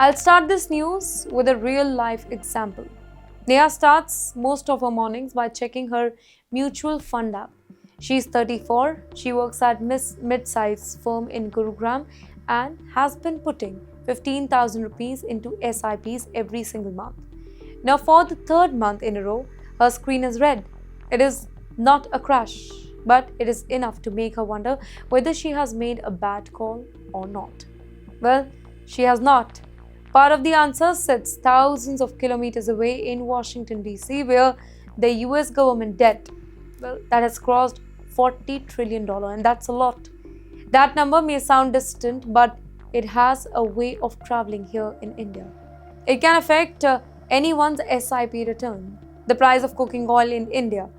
I'll start this news with a real life example. Neha starts most of her mornings by checking her mutual fund app. She's 34, she works at mid-sized firm in Gurugram and has been putting 15,000 rupees into SIPs every single month. Now for the third month in a row, her screen is red. It is not a crash, but it is enough to make her wonder whether she has made a bad call or not. Well, she has not. Part of the answer sits thousands of kilometers away in Washington, D.C., where the US government debt, that has crossed $40 trillion, and that's a lot. That number may sound distant, but it has a way of traveling here in India. It can affect anyone's SIP return, the price of cooking oil in India,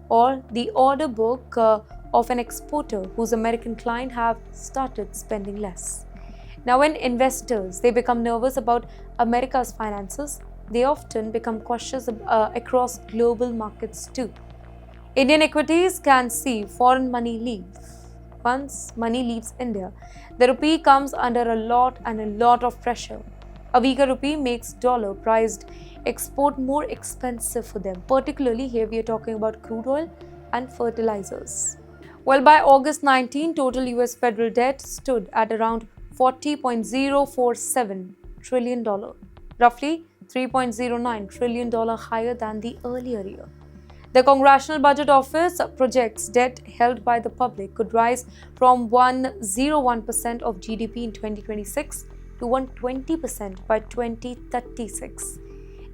or the order book of an exporter whose American client have started spending less. Now, when investors they become nervous about America's finances, they often become cautious across global markets too. Indian equities can see foreign money leave. Once money leaves India, the rupee comes under a lot of pressure. A weaker rupee makes dollar-priced export more expensive for them. Particularly here we are talking about crude oil and fertilizers. Well, by August 19, total US federal debt stood at around $40.047 trillion, roughly $3.09 trillion higher than the earlier year. The Congressional Budget Office projects debt held by the public could rise from 101% of GDP in 2026 to 120% by 2036.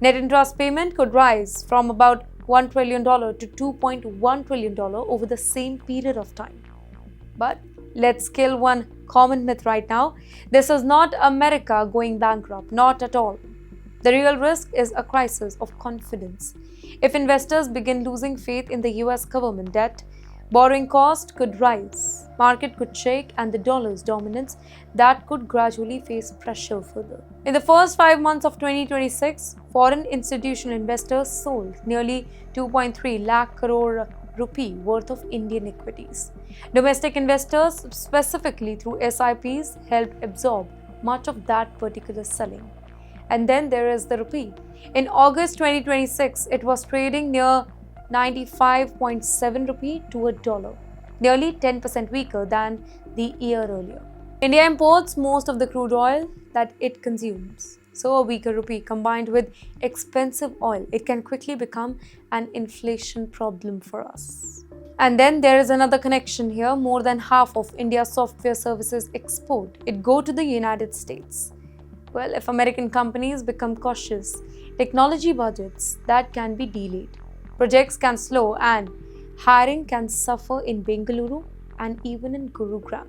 Net interest payment could rise from about $1 trillion to $2.1 trillion over the same period of time. But let's kill one common myth right now. This is not America going bankrupt, not at all. The real risk is a crisis of confidence. If investors begin losing faith in the US government debt, borrowing cost could rise, market could shake, and the dollar's dominance that could gradually face pressure further. In the first 5 months of 2026, foreign institutional investors sold nearly 2.3 lakh crore rupee worth of Indian equities. Domestic investors, specifically through SIPs, helped absorb much of that particular selling. And then there is the rupee. In August 2026, it was trading near 95.7 rupee to a dollar, nearly 10% weaker than the year earlier. India imports most of the crude oil that it consumes. So a weaker rupee combined with expensive oil, it can quickly become an inflation problem for us. And then there is another connection here. More than half of India's software services export, it go to the United States. Well, if American companies become cautious, technology budgets that can be delayed, projects can slow, and hiring can suffer in Bengaluru and even in Gurugram.